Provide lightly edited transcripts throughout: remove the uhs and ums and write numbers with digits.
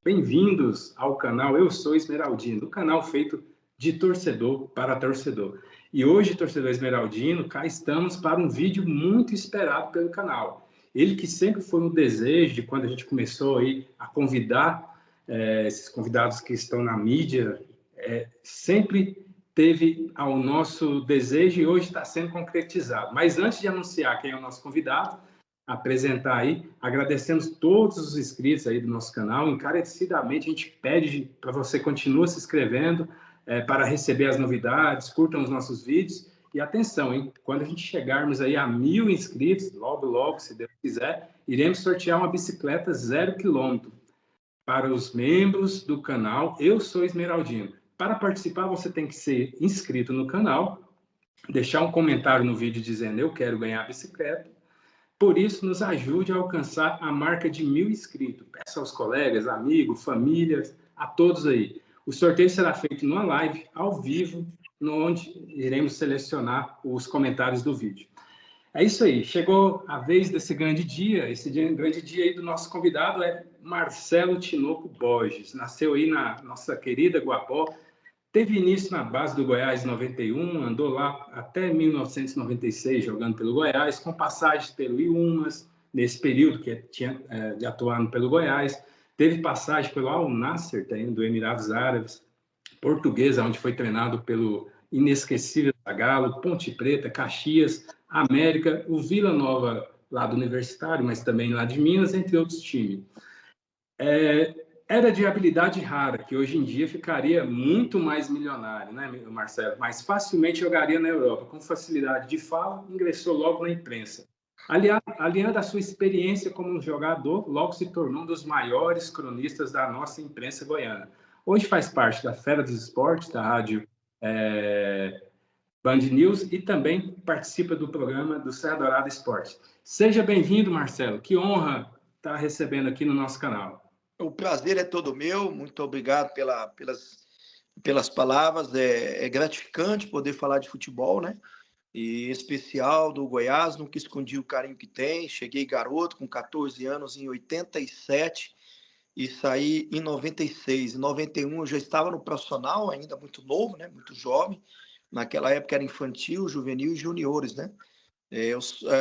Bem-vindos ao canal Eu Sou Esmeraldino, o canal feito de torcedor para torcedor. E hoje, torcedor esmeraldino, cá estamos para um vídeo muito esperado pelo canal. Ele que sempre foi um desejo de quando a gente começou aí a convidar esses convidados que estão na mídia, sempre teve ao nosso desejo e hoje está sendo concretizado. Mas antes de anunciar quem é o nosso convidado, apresentar aí, agradecemos todos os inscritos aí do nosso canal, encarecidamente a gente pede para você continuar se inscrevendo para receber as novidades, curtam os nossos vídeos e atenção, hein? Quando a gente chegarmos aí a 1000 inscritos, logo, se Deus quiser, iremos sortear uma bicicleta 0 km para os membros do canal Eu Sou Esmeraldino. Para participar, você tem que ser inscrito no canal, deixar um comentário no vídeo dizendo eu quero ganhar a bicicleta. Por isso, nos ajude a alcançar a marca de 1000 inscritos. Peça aos colegas, amigos, famílias, a todos aí. O sorteio será feito numa live, ao vivo, onde iremos selecionar os comentários do vídeo. É isso aí, chegou a vez desse grande dia. Esse grande dia aí do nosso convidado é Marcelo Tinoco Borges. Nasceu aí na nossa querida Guapó, teve início na base do Goiás em 91, andou lá até 1996 jogando pelo Goiás, com passagens pelo Iumas, nesse período que tinha de atuando pelo Goiás. Teve passagem pelo Al Nassr, do Emirados Árabes, Portuguesa, onde foi treinado pelo inesquecível Zagallo, Ponte Preta, Caxias, América, o Vila Nova lá do Universitário, mas também lá de Minas, entre outros times. Era de habilidade rara, que hoje em dia ficaria muito mais milionário, né, Marcelo? Mas facilmente jogaria na Europa. Com facilidade de fala, ingressou logo na imprensa. Aliado à sua experiência como jogador, logo se tornou um dos maiores cronistas da nossa imprensa goiana. Hoje faz parte da Fera dos Esportes, da rádio Band News, e também participa do programa do Serra Dourada Esporte. Seja bem-vindo, Marcelo. Que honra estar recebendo aqui no nosso canal. O prazer é todo meu, muito obrigado pelas palavras, é gratificante poder falar de futebol, né? E em especial do Goiás, nunca escondi o carinho que tem, cheguei garoto, com 14 anos, em 87, e saí em 96. Em 91 eu já estava no profissional, ainda muito novo, né? Muito jovem, naquela época era infantil, juvenil e juniores, né?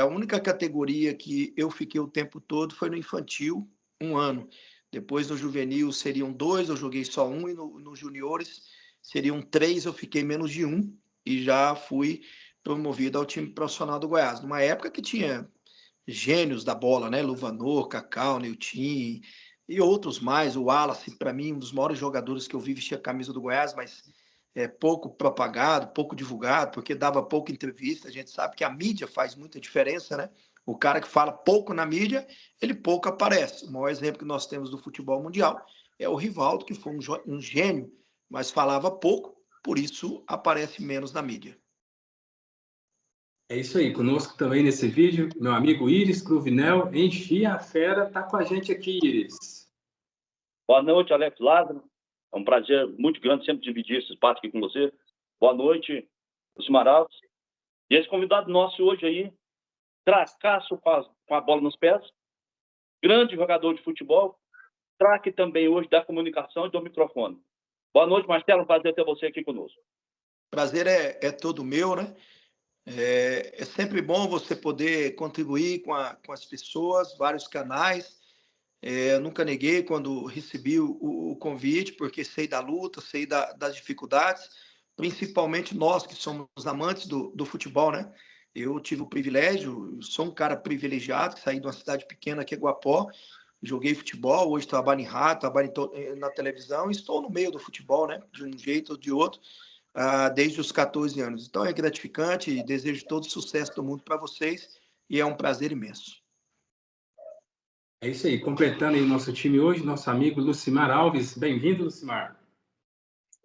A única categoria que eu fiquei o tempo todo foi no infantil, 1 ano. Depois no juvenil seriam 2, eu joguei só 1, e no juniores seriam 3, eu fiquei menos de 1 e já fui promovido ao time profissional do Goiás. Numa época que tinha gênios da bola, né? Luvanor, Cacau, Nilton e outros mais. O Wallace, para mim, um dos maiores jogadores que eu vi vestir a camisa do Goiás, mas pouco propagado, pouco divulgado, porque dava pouca entrevista. A gente sabe que a mídia faz muita diferença, né? O cara que fala pouco na mídia, ele pouco aparece. O maior exemplo que nós temos do futebol mundial é o Rivaldo, que foi um gênio, mas falava pouco, por isso aparece menos na mídia. É isso aí, conosco também nesse vídeo, meu amigo Iris Cruvinel, Enfia a Fera, tá com a gente aqui, Iris. Boa noite, Alex Lázaro. É um prazer muito grande sempre dividir esse espaço aqui com você. Boa noite, Lucimar Alves. E esse convidado nosso hoje aí, tracaço com a bola nos pés, grande jogador de futebol, craque também hoje da comunicação e do microfone. Boa noite, Marcelo, um prazer ter você aqui conosco. Prazer é todo meu, né? É sempre bom você poder contribuir com as pessoas, vários canais. Nunca neguei quando recebi o convite, porque sei da luta, sei das dificuldades, principalmente nós que somos amantes do futebol, né? Eu tive o privilégio, sou um cara privilegiado, saí de uma cidade pequena que é Guapó, joguei futebol, hoje trabalho em rádio, trabalho na televisão, e estou no meio do futebol, né? De um jeito ou de outro, desde os 14 anos. Então é gratificante e desejo todo o sucesso do mundo para vocês, e é um prazer imenso. É isso aí, completando aí o nosso time hoje, nosso amigo Lucimar Alves. Bem-vindo, Lucimar.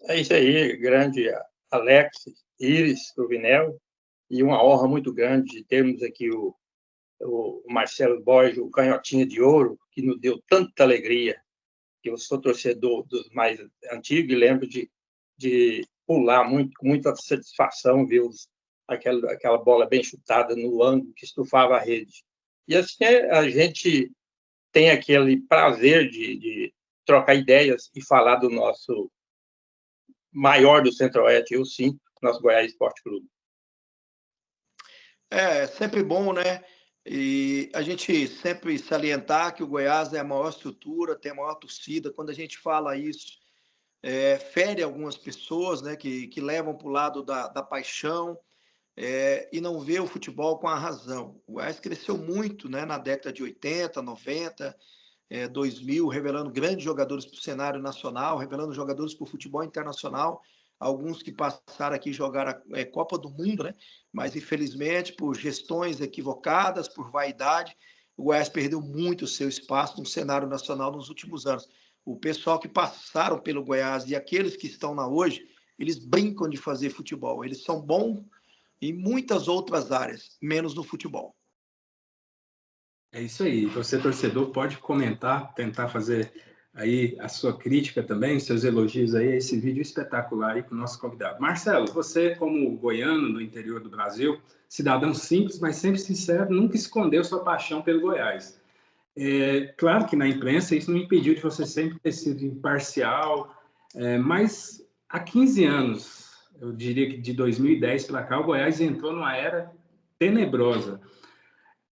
É isso aí, grande Alex, Iris, Cruvinel, e uma honra muito grande de termos aqui o Marcelo Borges, o canhotinha de ouro, que nos deu tanta alegria, que eu sou torcedor dos mais antigos e lembro de pular com muita satisfação ver aquela bola bem chutada no ângulo que estufava a rede. E assim a gente tem aquele prazer de trocar ideias e falar do nosso maior do Centro-Oeste, eu sim, nosso Goiás Esporte Clube. É sempre bom, né? E a gente sempre salientar que o Goiás é a maior estrutura, tem a maior torcida. Quando a gente fala isso, fere algumas pessoas, né, que levam para o lado da paixão, e não vê o futebol com a razão. O Goiás cresceu muito, né, na década de 80, 90, 2000, revelando grandes jogadores para o cenário nacional, revelando jogadores para o futebol internacional, alguns que passaram aqui e jogaram a Copa do Mundo, né? Mas infelizmente por gestões equivocadas, por vaidade, o Goiás perdeu muito o seu espaço no cenário nacional nos últimos anos. O pessoal que passaram pelo Goiás e aqueles que estão lá hoje, eles brincam de fazer futebol, eles são bons em muitas outras áreas, menos no futebol. É isso aí. Você, torcedor, pode comentar, tentar fazer aí a sua crítica também, os seus elogios aí a esse vídeo espetacular aí com o nosso convidado. Marcelo, você, como goiano no interior do Brasil, cidadão simples, mas sempre sincero, nunca escondeu sua paixão pelo Goiás. Claro que na imprensa isso não impediu de você sempre ter sido imparcial, mas há 15 anos, eu diria que de 2010 para cá, o Goiás entrou numa era tenebrosa.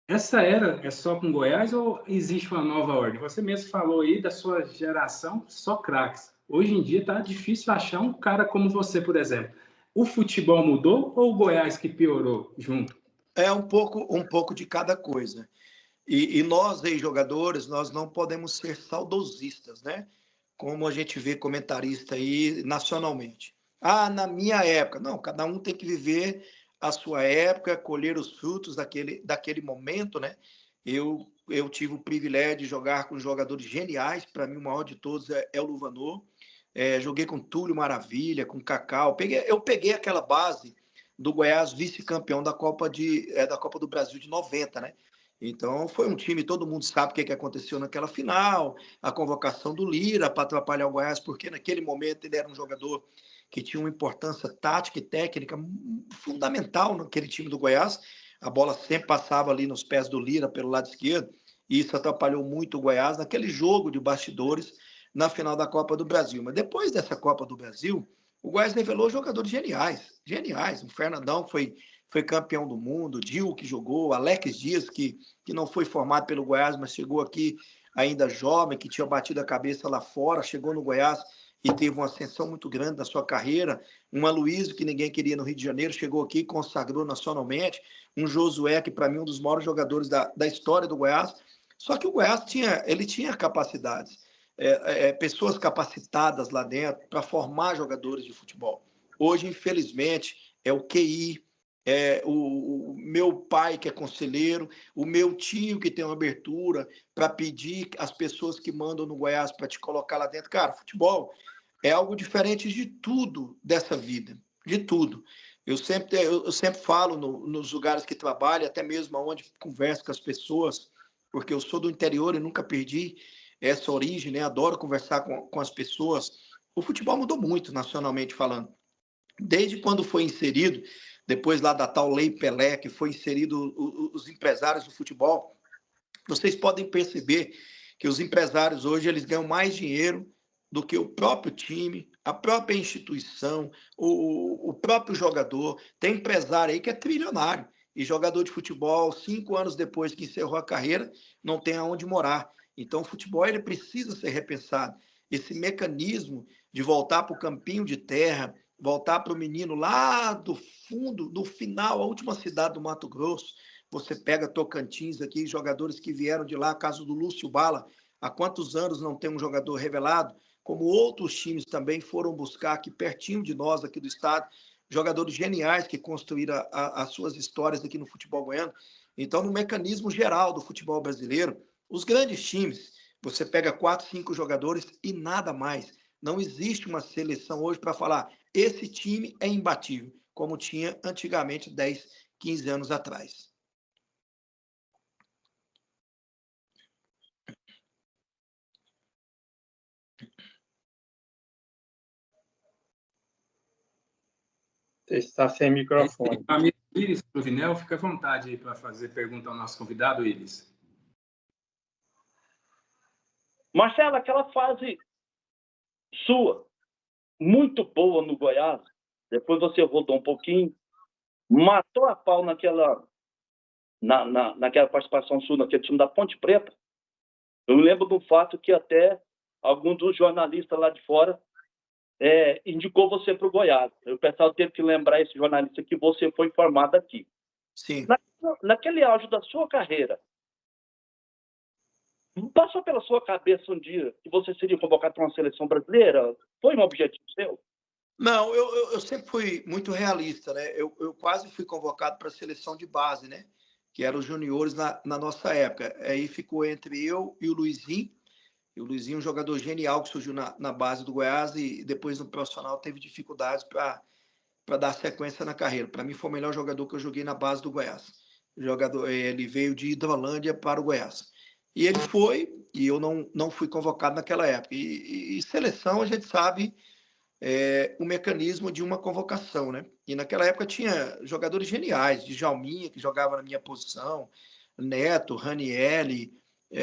Essa era é só com Goiás ou existe uma nova ordem? Você mesmo falou aí da sua geração, só craques. Hoje em dia está difícil achar um cara como você, por exemplo. O futebol mudou ou o Goiás que piorou junto? É um pouco de cada coisa. E nós, ex-jogadores, nós não podemos ser saudosistas, né? Como a gente vê comentarista aí nacionalmente. Ah, na minha época. Não, cada um tem que viver a sua época, colher os frutos daquele momento, né? Eu tive o privilégio de jogar com jogadores geniais. Para mim, o maior de todos é o Luvanor. Joguei com Túlio Maravilha, com Cacau. Eu peguei aquela base do Goiás, vice-campeão da Copa do Brasil de 90, né? Então, foi um time, todo mundo sabe o que aconteceu naquela final, a convocação do Lira para atrapalhar o Goiás, porque naquele momento ele era um jogador que tinha uma importância tática e técnica fundamental naquele time do Goiás. A bola sempre passava ali nos pés do Lira pelo lado esquerdo, e isso atrapalhou muito o Goiás naquele jogo de bastidores na final da Copa do Brasil. Mas depois dessa Copa do Brasil, o Goiás revelou jogadores geniais, geniais. O Fernandão foi campeão do mundo, o Dil que jogou, Alex Dias, que não foi formado pelo Goiás, mas chegou aqui ainda jovem, que tinha batido a cabeça lá fora, chegou no Goiás e teve uma ascensão muito grande na sua carreira. Um Aloysio, que ninguém queria no Rio de Janeiro, chegou aqui e consagrou nacionalmente. Um Josué, que para mim é um dos maiores jogadores da história do Goiás. Só que o Goiás tinha capacidades, pessoas capacitadas lá dentro para formar jogadores de futebol. Hoje, infelizmente, é o QI, o meu pai que é conselheiro, o meu tio que tem uma abertura para pedir as pessoas que mandam no Goiás para te colocar lá dentro. Cara, futebol é algo diferente de tudo dessa vida, de tudo. Eu sempre falo nos lugares que trabalho, até mesmo onde converso com as pessoas, porque eu sou do interior e nunca perdi essa origem, né? Adoro conversar com as pessoas. O futebol mudou muito, nacionalmente falando. Desde quando foi inserido, depois lá da tal Lei Pelé, que foi inserido os empresários do futebol, vocês podem perceber que os empresários hoje eles ganham mais dinheiro do que o próprio time, a própria instituição, o próprio jogador. Tem empresário aí que é trilionário e jogador de futebol, 5 anos depois que encerrou a carreira, não tem aonde morar. Então, o futebol ele precisa ser repensado. Esse mecanismo de voltar para o campinho de terra, voltar para o menino lá do fundo, do final, a última cidade do Mato Grosso. Você pega Tocantins aqui, jogadores que vieram de lá, caso do Lúcio Bala, há quantos anos não tem um jogador revelado? Como outros times também foram buscar aqui pertinho de nós, aqui do estado, jogadores geniais que construíram as suas histórias aqui no futebol goiano. Então, no mecanismo geral do futebol brasileiro, os grandes times, você pega 4, 5 jogadores e nada mais. Não existe uma seleção hoje para falar esse time é imbatível, como tinha antigamente 10, 15 anos atrás. Você está sem microfone. Iris Provinel, fica à vontade aí para fazer pergunta ao nosso convidado, Iris. Marcelo, aquela fase sua, muito boa no Goiás, depois você voltou um pouquinho, matou a pau naquela participação sua, naquele time da Ponte Preta. Eu me lembro do fato que até algum dos jornalistas lá de fora indicou você para o Goiás. O pessoal teve que lembrar esse jornalista que você foi formado aqui. Sim. Naquele auge da sua carreira, passou pela sua cabeça um dia que você seria convocado para uma seleção brasileira? Foi um objetivo seu? Não, eu sempre fui muito realista, né? Eu quase fui convocado para a seleção de base, né? Que eram os juniores na nossa época. Aí ficou entre eu e o Luizinho. E o Luizinho é um jogador genial que surgiu na base do Goiás e depois no profissional teve dificuldades para dar sequência na carreira. Para mim foi o melhor jogador que eu joguei na base do Goiás. Ele veio de Hidrolândia para o Goiás. E ele foi, e eu não fui convocado naquela época. E seleção, a gente sabe o mecanismo de uma convocação, né? E naquela época tinha jogadores geniais, de Djalminha, que jogava na minha posição, Neto, Ranielli,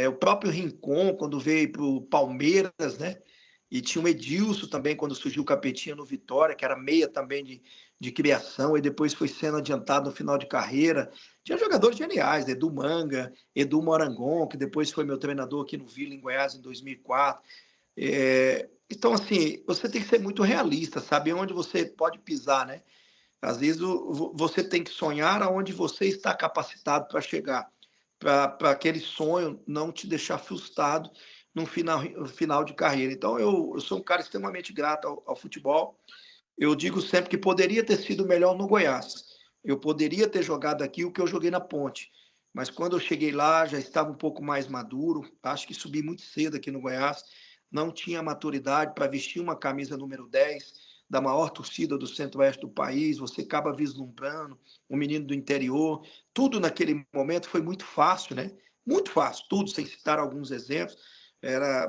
o próprio Rincon, quando veio para o Palmeiras, né? E tinha o Edilson também, quando surgiu o Capetinha no Vitória, que era meia também de criação, e depois foi sendo adiantado no final de carreira. Tinha jogadores geniais, Edu Manga, Edu Morangon, que depois foi meu treinador aqui no Vila, em Goiás, em 2004. Então, assim, você tem que ser muito realista, saber onde você pode pisar, né? Às vezes você tem que sonhar aonde você está capacitado para chegar, para aquele sonho não te deixar frustrado no final de carreira. Então, eu sou um cara extremamente grato ao futebol. Eu digo sempre que poderia ter sido melhor no Goiás. Eu poderia ter jogado aqui o que eu joguei na Ponte. Mas quando eu cheguei lá, já estava um pouco mais maduro. Acho que subi muito cedo aqui no Goiás. Não tinha maturidade para vestir uma camisa número 10 da maior torcida do centro-oeste do país. Você acaba vislumbrando um menino do interior. Tudo naquele momento foi muito fácil, né? Muito fácil, tudo, sem citar alguns exemplos.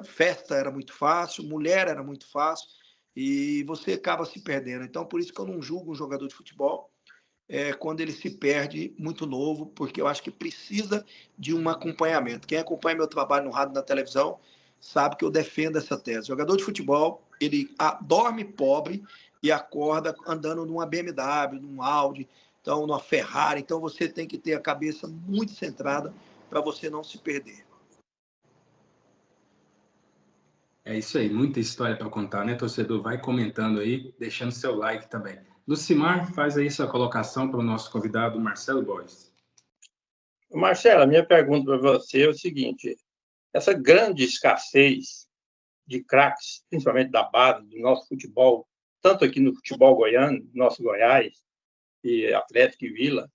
Festa era muito fácil, mulher era muito fácil e você acaba se perdendo. Então, por isso que eu não julgo um jogador de futebol quando ele se perde muito novo, porque eu acho que precisa de um acompanhamento. Quem acompanha meu trabalho no rádio e na televisão sabe que eu defendo essa tese. O jogador de futebol, ele dorme pobre e acorda andando numa BMW, num Audi, então numa Ferrari. Então você tem que ter a cabeça muito centrada para você não se perder. É isso aí, muita história para contar, né, torcedor? Vai comentando aí, deixando seu like também. Lucimar, faz aí sua colocação para o nosso convidado, Marcelo Borges. Marcelo, a minha pergunta para você é o seguinte: essa grande escassez de craques, principalmente da base do nosso futebol, tanto aqui no futebol goiano, nosso Goiás, e Atlético e Vila,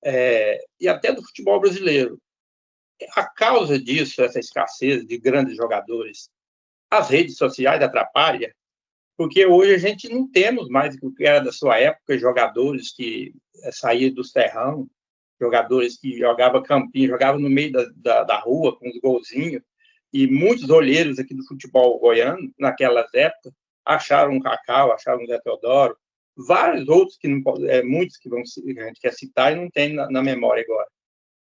e até do futebol brasileiro. A causa disso, essa escassez de grandes jogadores, as redes sociais atrapalham, porque hoje a gente não temos mais o que era da sua época, jogadores que saíam dos terrão, jogadores que jogavam campinho, jogavam no meio da rua com os golzinhos, e muitos olheiros aqui do futebol goiano, naquelas épocas, acharam um Cacau, acharam um Zé Teodoro, vários outros, muitos que a gente quer citar e não tem na memória agora.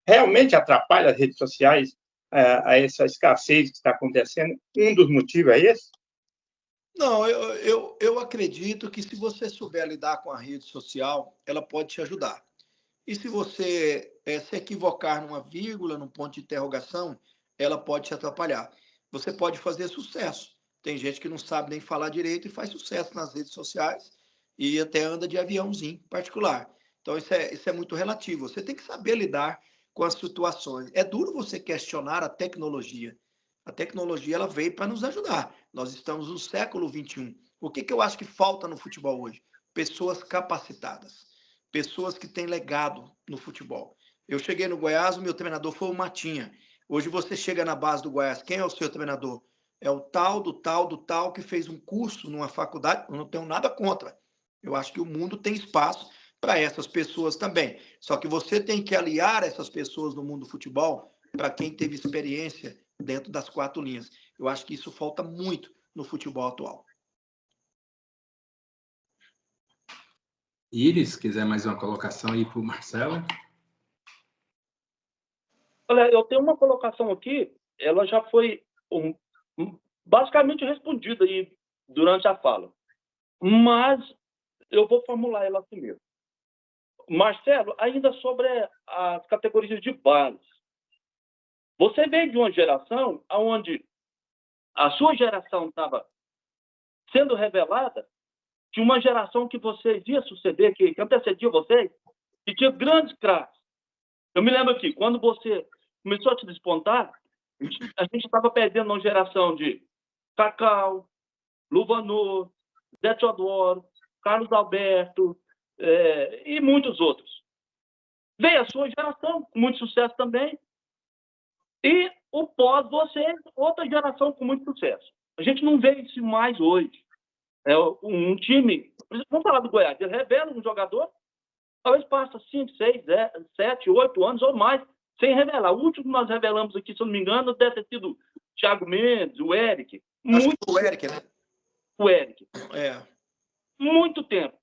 Realmente atrapalha as redes sociais a essa escassez que está acontecendo? Um dos motivos é esse? Não, eu acredito que se você souber lidar com a rede social, ela pode te ajudar. E se você se equivocar numa vírgula, num ponto de interrogação, ela pode te atrapalhar. Você pode fazer sucesso. Tem gente que não sabe nem falar direito e faz sucesso nas redes sociais e até anda de aviãozinho particular. Então, isso é muito relativo. Você tem que saber lidar com as situações. É duro você questionar a tecnologia. A tecnologia ela veio para nos ajudar. Nós estamos no século XXI. O que eu acho que falta no futebol hoje? Pessoas capacitadas. Pessoas que têm legado no futebol. Eu cheguei no Goiás, o meu treinador foi o Matinha. Hoje você chega na base do Goiás, quem é o seu treinador? É o tal, do tal, do tal, que fez um curso numa faculdade. Eu não tenho nada contra. Eu acho que o mundo tem espaço para essas pessoas também. Só que você tem que aliar essas pessoas no mundo do futebol para quem teve experiência dentro das quatro linhas. Eu acho que isso falta muito no futebol atual. Iris, quiser mais uma colocação aí para o Marcelo? Olha, eu tenho uma colocação aqui, ela já foi basicamente respondida aí durante a fala, mas eu vou formular ela primeiro. Marcelo, ainda sobre as categorias de base. Você veio de uma geração onde a sua geração estava sendo revelada de uma geração que vocês iam suceder, que antecedia vocês, que tinha grandes craques. Eu me lembro aqui, quando você começou a te despontar, a gente estava perdendo uma geração de Cacau, Luvanor, Zé Teodoro, Carlos Alberto e muitos outros. Veio a sua geração, com muito sucesso também, e o pós você, outra geração com muito sucesso. A gente não vê isso mais hoje. Um time, vamos falar do Goiás, ele revela um jogador, talvez passa 5, 6, 7, 8 anos ou mais, sem revelar. O último que nós revelamos aqui, se eu não me engano, deve ter sido o Thiago Mendes, o Eric. O Eric, né? O Eric. É. Muito tempo.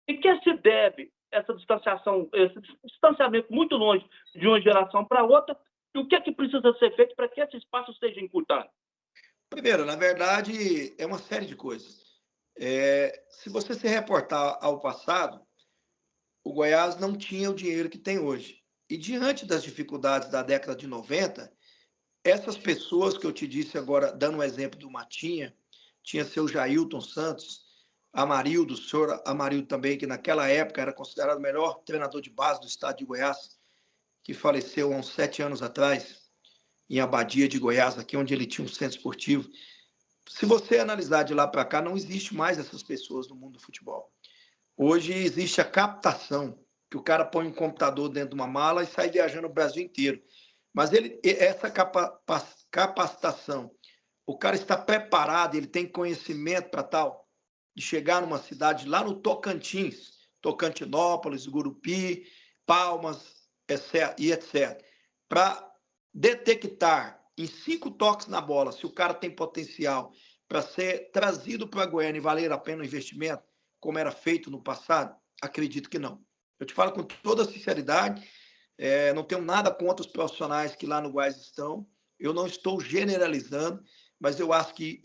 E que se deve essa distanciação, esse distanciamento muito longe de uma geração para outra? E o que é que precisa ser feito para que esse espaço seja encurtado? Primeiro, na verdade, é uma série de coisas. Se você se reportar ao passado, o Goiás não tinha o dinheiro que tem hoje. E diante das dificuldades da década de 90, essas pessoas que eu te disse agora, dando um exemplo do Matinha, tinha seu Jailton Santos, Amarildo, o senhor Amarildo também, que naquela época era considerado o melhor treinador de base do estado de Goiás, que faleceu há uns 7 anos atrás, em Abadia de Goiás, aqui onde ele tinha um centro esportivo. Se você analisar de lá para cá, não existe mais essas pessoas no mundo do futebol. Hoje existe a captação, que o cara põe um computador dentro de uma mala e sai viajando o Brasil inteiro. Mas essa capacitação, o cara está preparado, ele tem conhecimento para tal, de chegar numa cidade lá no Tocantins, Tocantinópolis, Gurupi, Palmas, e etc., para detectar em 5 toques na bola se o cara tem potencial para ser trazido para Goiânia e valer a pena o investimento, como era feito no passado? Acredito que não. Eu te falo com toda sinceridade, não tenho nada contra os profissionais que lá no Goiás estão, eu não estou generalizando, mas eu acho que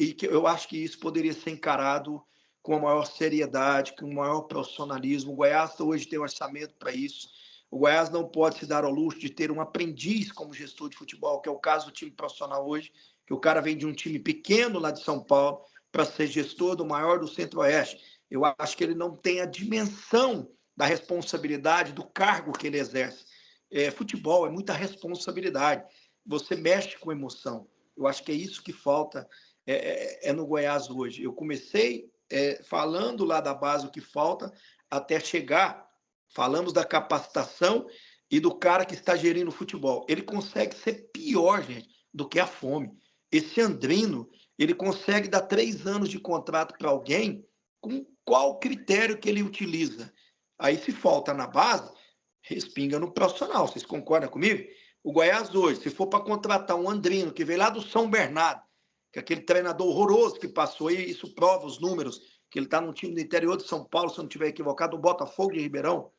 isso poderia ser encarado com a maior seriedade, com o maior profissionalismo. O Goiás hoje tem um orçamento para isso. O Goiás não pode se dar ao luxo de ter um aprendiz como gestor de futebol, que é o caso do time profissional hoje, que o cara vem de um time pequeno lá de São Paulo para ser gestor do maior do Centro-Oeste. Eu acho que ele não tem a dimensão da responsabilidade do cargo que ele exerce. Futebol é muita responsabilidade. Você mexe com emoção. Eu acho que é isso que falta no Goiás hoje. Eu comecei falando lá da base o que falta até chegar. Falamos da capacitação e do cara que está gerindo o futebol. Ele consegue ser pior, gente, do que a fome. Esse Andrino, ele consegue dar 3 anos de contrato para alguém com qual critério que ele utiliza. Aí, se falta na base, respinga no profissional. Vocês concordam comigo? O Goiás hoje, se for para contratar um Andrino, que veio lá do São Bernardo, que é aquele treinador horroroso que passou aí, isso prova os números, que ele está num time do interior de São Paulo, se eu não estiver equivocado, do Botafogo de Ribeirão.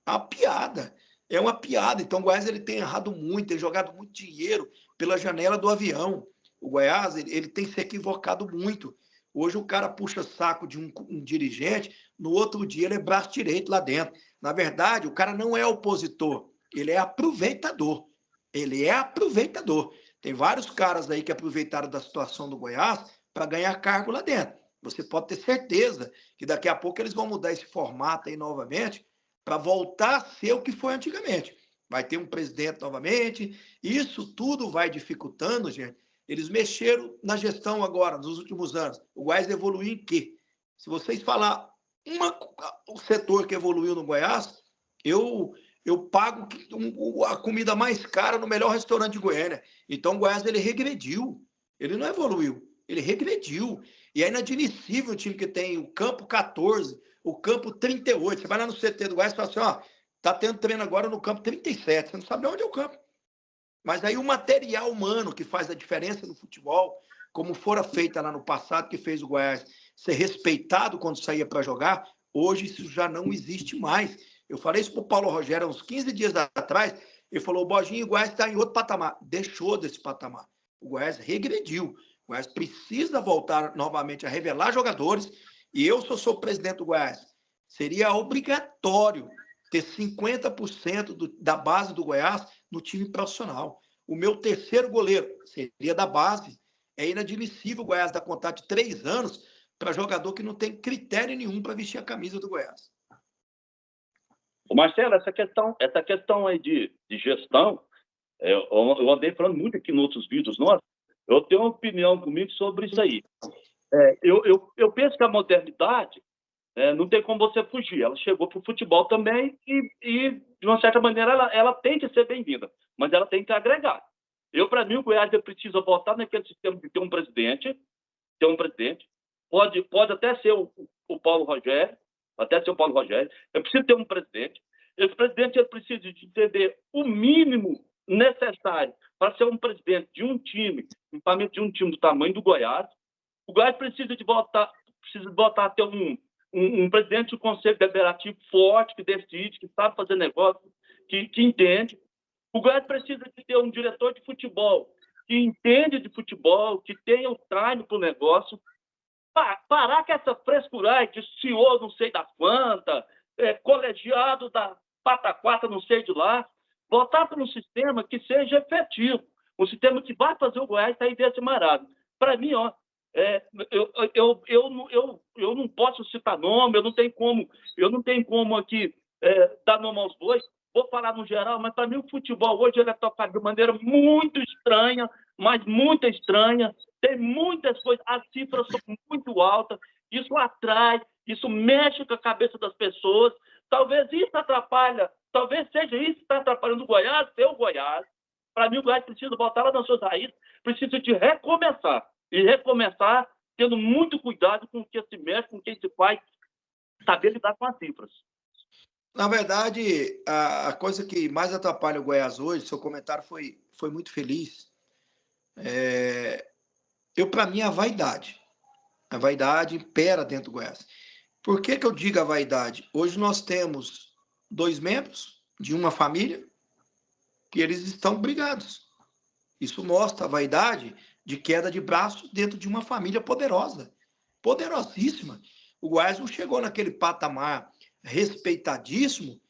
É uma piada. É uma piada. Então, o Goiás ele tem errado muito, tem jogado muito dinheiro pela janela do avião. O Goiás ele tem se equivocado muito. Hoje o cara puxa saco de um dirigente, no outro dia ele é braço direito lá dentro. Na verdade, o cara não é opositor, ele é aproveitador. Ele é aproveitador. Tem vários caras aí que aproveitaram da situação do Goiás para ganhar cargo lá dentro. Você pode ter certeza que daqui a pouco eles vão mudar esse formato aí novamente para voltar a ser o que foi antigamente. Vai ter um presidente novamente. Isso tudo vai dificultando, gente. Eles mexeram na gestão agora, nos últimos anos. O Goiás evoluiu em quê? Se vocês falar o setor que evoluiu no Goiás, eu pago a comida mais cara no melhor restaurante de Goiânia. Então, o Goiás ele regrediu. Ele não evoluiu, ele regrediu. E é inadmissível o time que tem o campo 14, o campo 38. Você vai lá no CT do Goiás e fala assim, ó, tá tendo treino agora no campo 37. Você não sabe onde é o campo. Mas aí o material humano que faz a diferença no futebol, como fora feita lá no passado, que fez o Goiás ser respeitado quando saía para jogar, Hoje isso já não existe mais. Eu falei isso para o Paulo Rogério há uns 15 dias atrás. Ele falou: o Bojinho, o Goiás está em outro patamar. Deixou desse patamar. O Goiás regrediu. O Goiás precisa voltar novamente a revelar jogadores. E eu, se eu sou o presidente do Goiás, seria obrigatório ter 50% da base do Goiás no time profissional. O meu terceiro goleiro seria da base. É inadmissível o Goiás dar contrato de 3 anos para jogador que não tem critério nenhum para vestir a camisa do Goiás. Ô Marcelo, essa questão aí de gestão, eu andei falando muito aqui nos outros vídeos nossos, eu tenho uma opinião comigo sobre isso aí. Eu penso que a modernidade não tem como você fugir. Ela chegou para o futebol também e, de uma certa maneira, ela tem que ser bem-vinda, mas ela tem que agregar. Para mim, o Goiás precisa voltar naquele sistema de ter um presidente, pode até ser o Paulo Rogério, eu preciso ter um presidente. Esse presidente ele precisa de entender o mínimo necessário para ser um presidente de um time, principalmente de um time do tamanho do Goiás. O Goiás precisa voltar a ter um presidente do Conselho Deliberativo forte, que decide, que sabe fazer negócio, que entende. O Goiás precisa de ter um diretor de futebol que entende de futebol, que tenha o time para o negócio. Parar com essa frescura de senhor não sei da quanta, colegiado da pataquata não sei de lá, voltar para um sistema que seja efetivo, um sistema que vai fazer o Goiás sair desse marasmo. Para mim, eu não posso citar nome, eu não tenho como aqui dar nome aos bois, vou falar no geral, mas para mim o futebol hoje ele é tocado de maneira muito estranha, mas muito estranha. Tem muitas coisas, as cifras são muito altas, isso atrai, isso mexe com a cabeça das pessoas. Talvez isso atrapalha, talvez seja isso que está atrapalhando o Goiás, ser o Goiás. Para mim, o Goiás precisa voltar lá nas suas raízes, precisa de recomeçar. E recomeçar tendo muito cuidado com o que se mexe, com quem se faz, saber lidar com as cifras. Na verdade, a coisa que mais atrapalha o Goiás hoje, seu comentário foi muito feliz. Para mim, a vaidade. A vaidade impera dentro do Goiás. Por que eu digo a vaidade? Hoje nós temos 2 membros de uma família que eles estão brigados. Isso mostra a vaidade de queda de braço dentro de uma família poderosa. Poderosíssima. O Goiás não chegou naquele patamar respeitadíssimo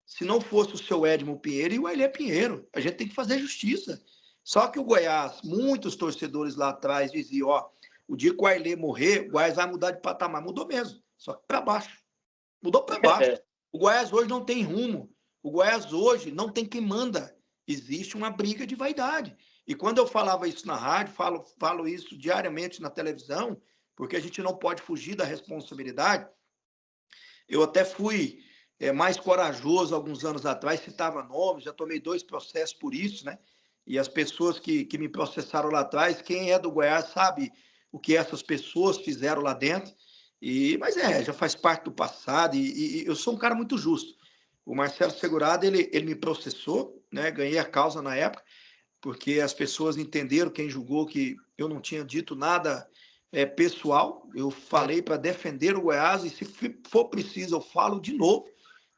se não fosse o seu Edmo Pinheiro e o Ailê Pinheiro. A gente tem que fazer justiça. Só que o Goiás, muitos torcedores lá atrás diziam, o dia que o Ailê morrer, o Goiás vai mudar de patamar. Mudou mesmo, só que para baixo. Mudou para baixo. O Goiás hoje não tem rumo. O Goiás hoje não tem quem manda. Existe uma briga de vaidade. E quando eu falava isso na rádio, falo isso diariamente na televisão, porque a gente não pode fugir da responsabilidade. Eu até fui mais corajoso alguns anos atrás, citava nomes, já tomei 2 processos por isso, né? E as pessoas que me processaram lá atrás, quem é do Goiás sabe o que essas pessoas fizeram lá dentro. Mas já faz parte do passado e eu sou um cara muito justo. O Marcelo Segurado, ele me processou, né? Ganhei a causa na época, porque as pessoas entenderam, quem julgou, que eu não tinha dito nada pessoal. Eu falei para defender o Goiás e se for preciso eu falo de novo.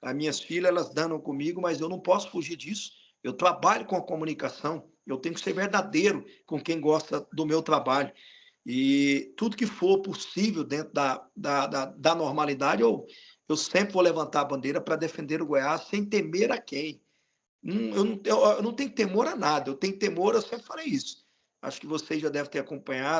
As minhas filhas, elas danam comigo, mas eu não posso fugir disso. Eu trabalho com a comunicação, eu tenho que ser verdadeiro com quem gosta do meu trabalho. E tudo que for possível dentro da normalidade, eu sempre vou levantar a bandeira para defender o Goiás sem temer a quem. Eu não tenho temor a nada, eu tenho temor, eu sempre falei isso. Acho que vocês já devem ter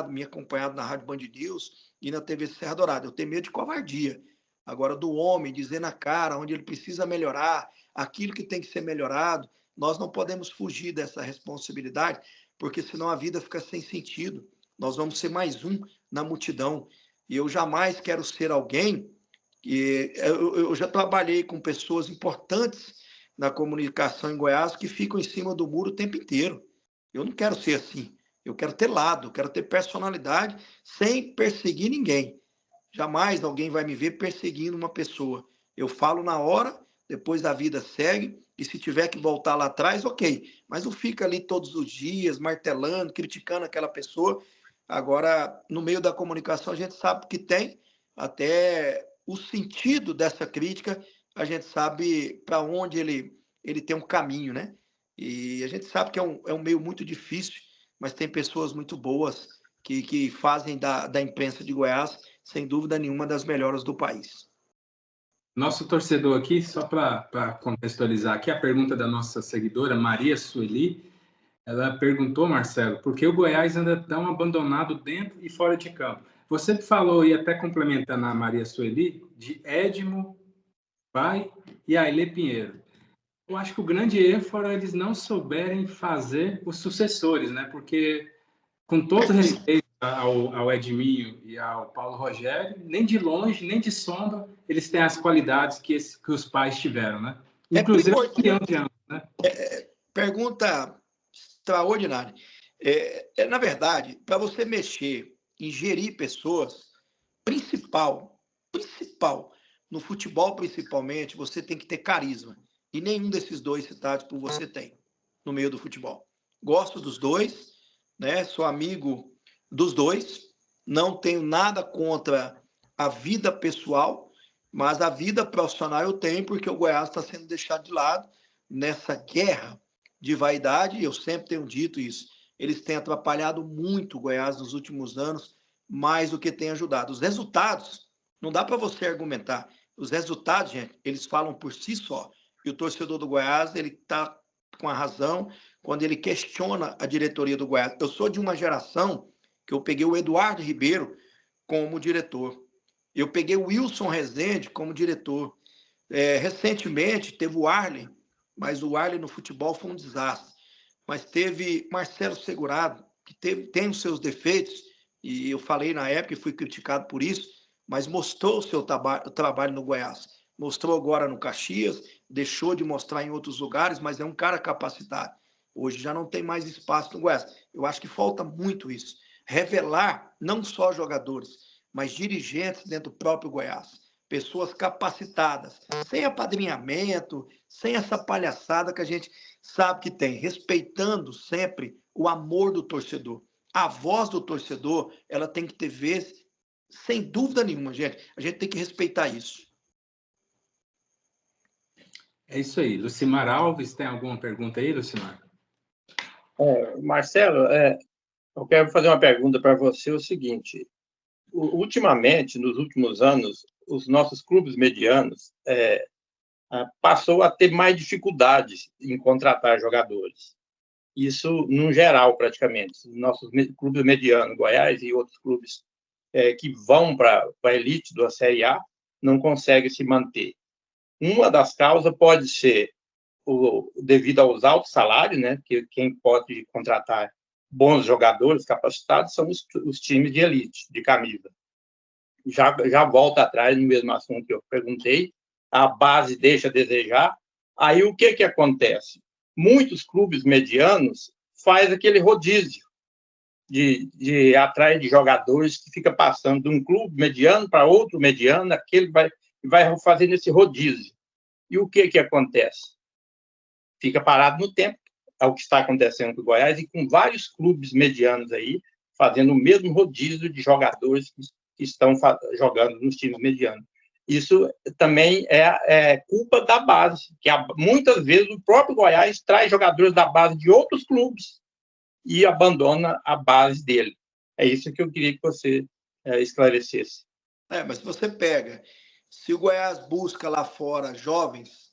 me acompanhado na Rádio Band News e na TV Serra Dourada. Eu tenho medo de covardia. Agora, do homem dizer na cara onde ele precisa melhorar, aquilo que tem que ser melhorado, nós não podemos fugir dessa responsabilidade, porque senão a vida fica sem sentido. Nós vamos ser mais um na multidão. E eu jamais quero ser alguém que... Eu já trabalhei com pessoas importantes na comunicação em Goiás que ficam em cima do muro o tempo inteiro. Eu não quero ser assim. Eu quero ter lado, eu quero ter personalidade sem perseguir ninguém. Jamais alguém vai me ver perseguindo uma pessoa. Eu falo na hora, depois a vida segue, e se tiver que voltar lá atrás, ok. Mas não fica ali todos os dias, martelando, criticando aquela pessoa. Agora, no meio da comunicação, a gente sabe que tem até o sentido dessa crítica, a gente sabe para onde ele tem um caminho, né? E a gente sabe que é um meio muito difícil, mas tem pessoas muito boas que fazem da imprensa de Goiás, sem dúvida nenhuma, das melhores do país. Nosso torcedor aqui, só para contextualizar aqui, a pergunta da nossa seguidora, Maria Sueli, ela perguntou, Marcelo, por que o Goiás anda tão abandonado dentro e fora de campo? Você falou, e até complementando a Maria Sueli, de Edmo, Pai e Ailê Pinheiro. Eu acho que o grande erro foram eles não souberem fazer os sucessores, né? Porque, com todo respeito ao Edminho e ao Paulo Rogério, nem de longe, nem de sombra, eles têm as qualidades que os pais tiveram, né? Inclusive, né? Pergunta extraordinária. Na verdade, para você mexer em gerir pessoas, principal, no futebol principalmente, você tem que ter carisma. E nenhum desses dois citados por você tem no meio do futebol. Gosto dos dois, né? Sou amigo dos dois, não tenho nada contra a vida pessoal, mas a vida profissional eu tenho, porque o Goiás está sendo deixado de lado nessa guerra de vaidade. Eu sempre tenho dito isso. Eles têm atrapalhado muito o Goiás nos últimos anos, mais do que têm ajudado. Os resultados, não dá para você argumentar. Os resultados, gente, eles falam por si só. E o torcedor do Goiás, ele está com a razão quando ele questiona a diretoria do Goiás. Eu sou de uma geração que eu peguei o Eduardo Ribeiro como diretor. Eu peguei o Wilson Rezende como diretor. Recentemente teve o Arlen, mas o Arlen no futebol foi um desastre. Mas teve Marcelo Segurado, que tem os seus defeitos, e eu falei na época e fui criticado por isso, mas mostrou o seu trabalho no Goiás. Mostrou agora no Caxias, deixou de mostrar em outros lugares, mas é um cara capacitado. Hoje já não tem mais espaço no Goiás. Eu acho que falta muito isso. Revelar não só jogadores, mas dirigentes dentro do próprio Goiás. Pessoas capacitadas, sem apadrinhamento, sem essa palhaçada que a gente sabe que tem, respeitando sempre o amor do torcedor. A voz do torcedor, ela tem que ter vez, sem dúvida nenhuma, gente. A gente tem que respeitar isso. É isso aí. Lucimar Alves, tem alguma pergunta aí, Lucimar? Marcelo, eu quero fazer uma pergunta para você, o seguinte. Ultimamente, nos últimos anos, os nossos clubes medianos passou a ter mais dificuldades em contratar jogadores. Isso, no geral, praticamente. Nossos clubes medianos, Goiás e outros clubes que vão para a elite da Série A, não conseguem se manter. Uma das causas pode ser devido aos altos salários, né? Que quem pode contratar bons jogadores capacitados são os times de elite, de camisa. Já volta atrás no mesmo assunto que eu perguntei, a base deixa a desejar. Aí o que acontece? Muitos clubes medianos fazem aquele rodízio de atrás de jogadores que fica passando de um clube mediano para outro mediano, aquele vai fazendo esse rodízio. E o que acontece? Fica parado no tempo, é o que está acontecendo com o Goiás e com vários clubes medianos aí, fazendo o mesmo rodízio de jogadores que estão jogando nos times medianos. Isso também é culpa da base, que muitas vezes o próprio Goiás traz jogadores da base de outros clubes e abandona a base dele. É isso que eu queria que você esclarecesse. Mas se você pega, se o Goiás busca lá fora jovens,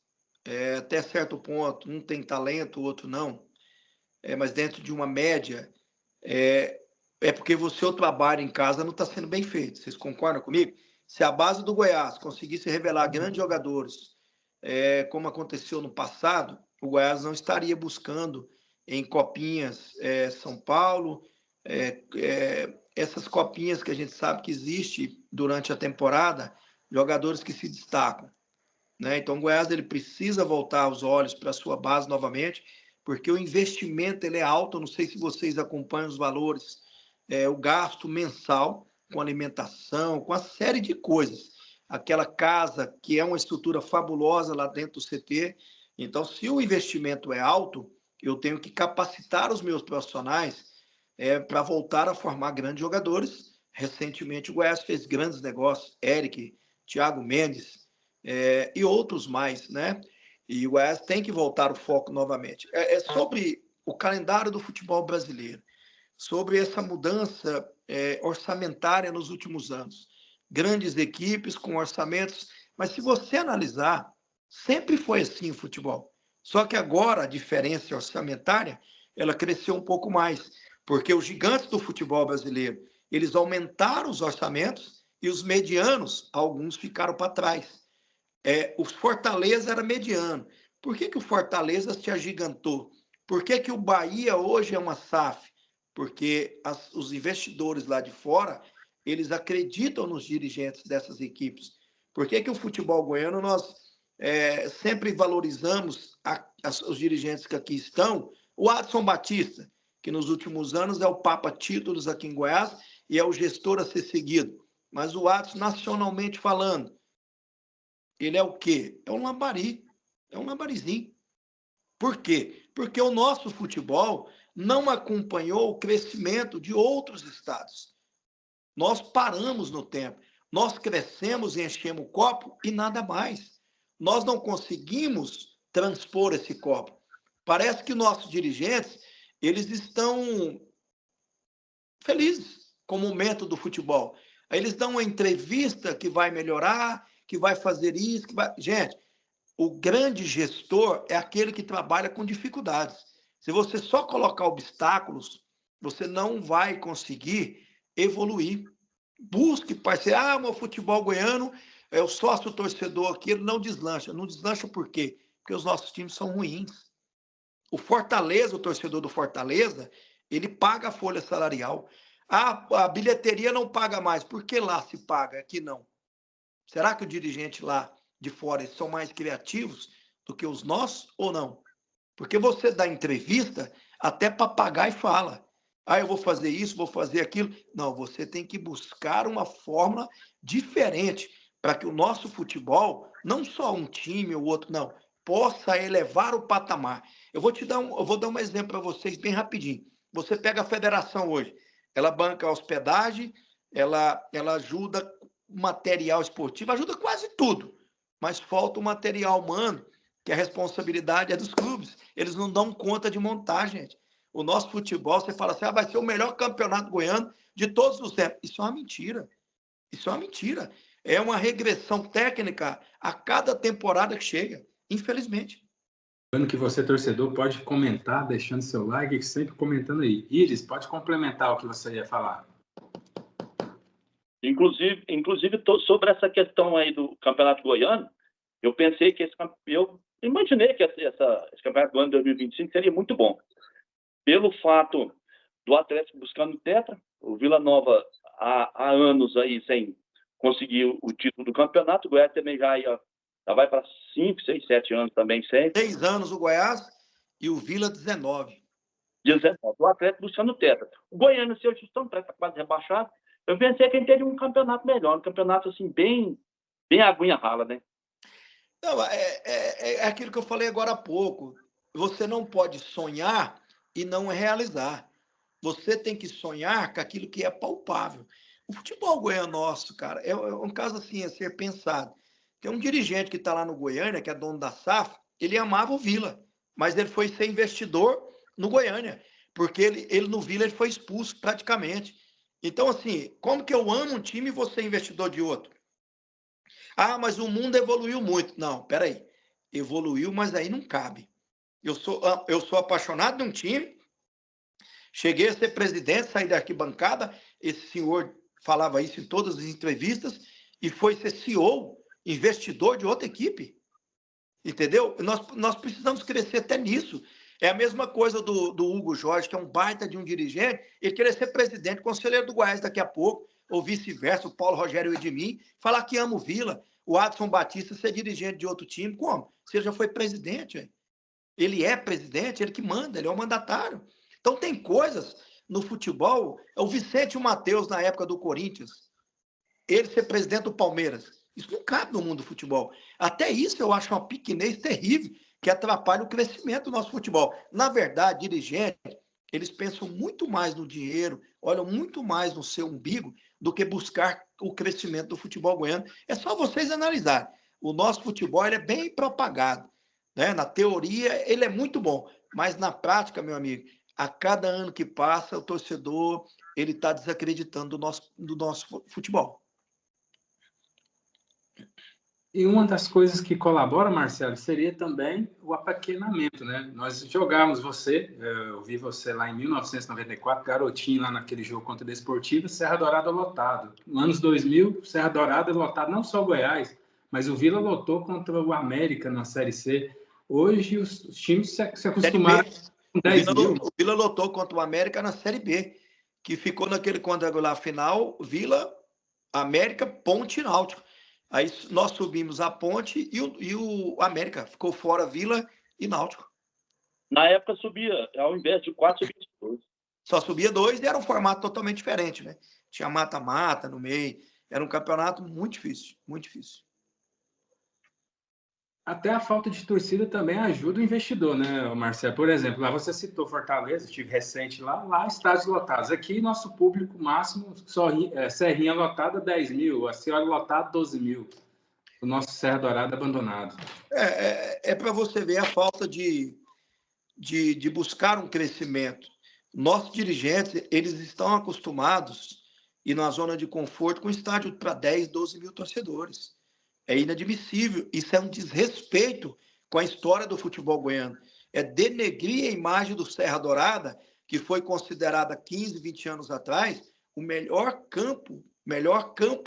até certo ponto, um tem talento, o outro não, mas dentro de uma média, porque o seu trabalho em casa não está sendo bem feito. Vocês concordam comigo? Se a base do Goiás conseguisse revelar grandes jogadores, como aconteceu no passado, o Goiás não estaria buscando em copinhas São Paulo, essas copinhas que a gente sabe que existe durante a temporada, jogadores que se destacam. Né? Então, o Goiás ele precisa voltar os olhos para a sua base novamente, porque o investimento ele é alto. Eu não sei se vocês acompanham os valores, o gasto mensal com alimentação, com uma série de coisas. Aquela casa que é uma estrutura fabulosa lá dentro do CT. Então, se o investimento é alto, eu tenho que capacitar os meus profissionais para voltar a formar grandes jogadores. Recentemente, o Goiás fez grandes negócios. Eric, Thiago Mendes e outros mais, né? E o Goiás tem que voltar o foco novamente. É sobre o calendário do futebol brasileiro, sobre essa mudança orçamentária nos últimos anos. Grandes equipes com orçamentos, mas se você analisar, sempre foi assim o futebol. Só que agora a diferença orçamentária, ela cresceu um pouco mais, porque os gigantes do futebol brasileiro, eles aumentaram os orçamentos e os medianos, alguns ficaram para trás. O Fortaleza era mediano. Por que o Fortaleza se agigantou? Por que o Bahia hoje é uma SAF? Porque os investidores lá de fora, eles acreditam nos dirigentes dessas equipes. Por que o futebol goiano, nós sempre valorizamos os dirigentes que aqui estão? O Adson Batista, que nos últimos anos é o Papa Títulos aqui em Goiás e é o gestor a ser seguido. Mas o Adson, nacionalmente falando, ele é o quê? É um lambari. É um lambarizinho. Por quê? Porque o nosso futebol não acompanhou o crescimento de outros estados. Nós paramos no tempo. Nós crescemos e enchemos o copo e nada mais. Nós não conseguimos transpor esse copo. Parece que nossos dirigentes, eles estão felizes com o momento do futebol. Aí eles dão uma entrevista que vai melhorar, que vai fazer isso, que vai... Gente, o grande gestor é aquele que trabalha com dificuldades. Se você só colocar obstáculos, você não vai conseguir evoluir. Busque parceiro. Meu futebol goiano, o sócio torcedor aqui, ele não deslancha. Não deslancha por quê? Porque os nossos times são ruins. O Fortaleza, o torcedor do Fortaleza, ele paga a folha salarial. A bilheteria não paga mais. Por que lá se paga? Aqui não. Será que o dirigente lá de fora são mais criativos do que os nossos ou não? Porque você dá entrevista até papagaio fala. Eu vou fazer isso, vou fazer aquilo. Não, você tem que buscar uma fórmula diferente para que o nosso futebol, não só um time ou outro, não, possa elevar o patamar. Eu vou dar um exemplo para vocês bem rapidinho. Você pega a federação hoje, ela banca a hospedagem, ela ajuda material esportivo, ajuda quase tudo, mas falta o material humano, que a responsabilidade é dos clubes. Eles não dão conta de montar, gente. O nosso futebol, você fala assim, vai ser o melhor campeonato goiano de todos os tempos. Isso é uma mentira. Isso é uma mentira. É uma regressão técnica a cada temporada que chega, infelizmente. Que você, torcedor, pode comentar, deixando seu like, sempre comentando aí. Iris, pode complementar o que você ia falar. Inclusive sobre essa questão aí do Campeonato Goiano, eu pensei que eu imaginei que esse Campeonato Goiano de 2025 seria muito bom. Pelo fato do Atlético buscando o tetra, o Vila Nova há anos aí sem conseguir o título do campeonato, o Goiás também já vai para 5, 6, 7 anos também sem. 6 anos o Goiás e o Vila 19. 19. O Atlético buscando o tetra. O Goiano, se hoje estão quase rebaixado, eu pensei que a gente teria um campeonato melhor, um campeonato assim, bem aguinha rala, né? Não, é aquilo que eu falei agora há pouco. Você não pode sonhar e não realizar. Você tem que sonhar com aquilo que é palpável. O futebol goiano nosso, cara, é um caso assim a ser pensado. Tem um dirigente que está lá no Goiânia, que é dono da SAF, ele amava o Vila, mas ele foi ser investidor no Goiânia, porque ele no Vila ele foi expulso praticamente. Então, assim, como que eu amo um time e vou ser investidor de outro? Mas o mundo evoluiu muito. Não, peraí. Evoluiu, mas aí não cabe. Eu sou apaixonado de um time, cheguei a ser presidente, saí da arquibancada, esse senhor falava isso em todas as entrevistas, e foi ser CEO, investidor de outra equipe. Entendeu? Nós precisamos crescer até nisso. É a mesma coisa do Hugo Jorge, que é um baita de um dirigente, ele querer ser presidente, conselheiro do Goiás daqui a pouco, ou vice-versa, o Paulo Rogério Edmim, falar que ama o Vila, o Adson Batista ser dirigente de outro time. Como? Você já foi presidente, véio. Ele é presidente, ele que manda, ele é o mandatário. Então tem coisas no futebol, o Vicente e o Matheus na época do Corinthians, ele ser presidente do Palmeiras, isso não cabe no mundo do futebol. Até isso eu acho uma pequenez terrível, que atrapalha o crescimento do nosso futebol. Na verdade, dirigente eles pensam muito mais no dinheiro, olham muito mais no seu umbigo do que buscar o crescimento do futebol goiano. É só vocês analisarem. O nosso futebol ele é bem propagado, né? Na teoria, ele é muito bom, mas na prática, meu amigo, a cada ano que passa, o torcedor ele está desacreditando do nosso futebol. E uma das coisas que colabora, Marcelo, seria também o apequenamento, né? Nós jogávamos eu vi você lá em 1994, garotinho lá naquele jogo contra a Desportiva, Serra Dourada lotado. Nos anos 2000, Serra Dourada lotado, não só o Goiás, mas o Vila lotou contra o América na Série C. Hoje os times se acostumaram com 10 mil. O Vila lotou contra o América na Série B, que ficou naquele quadrangular final, Vila, América, Ponte e Náutico. Aí nós subimos a Ponte e o América ficou fora, Vila e Náutico. Na época subia, ao invés de 4, subia 2. Só subia 2 e era um formato totalmente diferente, né? Tinha mata-mata no meio. Era um campeonato muito difícil, muito difícil. Até a falta de torcida também ajuda o investidor, né, Marcelo? Por exemplo, lá você citou Fortaleza, estive recente lá estádios lotados. Aqui, nosso público máximo, Serrinha lotada, 10 mil, a Senhora lotada, 12 mil. O nosso Serra Dourada abandonado. É para você ver a falta de buscar um crescimento. Nossos dirigentes, eles estão acostumados a ir na zona de conforto com estádio para 10, 12 mil torcedores. É inadmissível. Isso é um desrespeito com a história do futebol goiano. É denegrir a imagem do Serra Dourada, que foi considerada 15, 20 anos atrás o melhor campo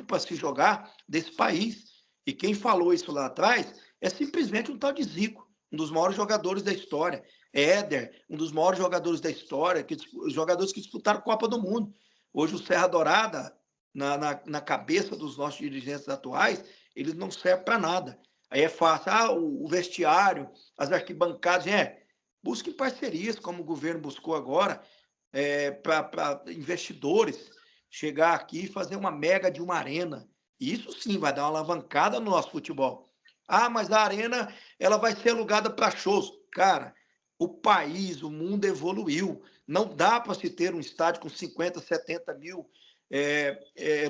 para se jogar desse país. E quem falou isso lá atrás é simplesmente um tal de Zico, um dos maiores jogadores da história. Éder, um dos maiores jogadores da história, os jogadores que disputaram a Copa do Mundo. Hoje o Serra Dourada, na cabeça dos nossos dirigentes atuais, eles não servem para nada. Aí é fácil, o vestiário, as arquibancadas, busquem parcerias, como o governo buscou agora, para investidores chegar aqui e fazer uma mega de uma arena. Isso sim vai dar uma alavancada no nosso futebol. Mas a arena ela vai ser alugada para shows. Cara, o país, o mundo evoluiu. Não dá para se ter um estádio com 50, 70 mil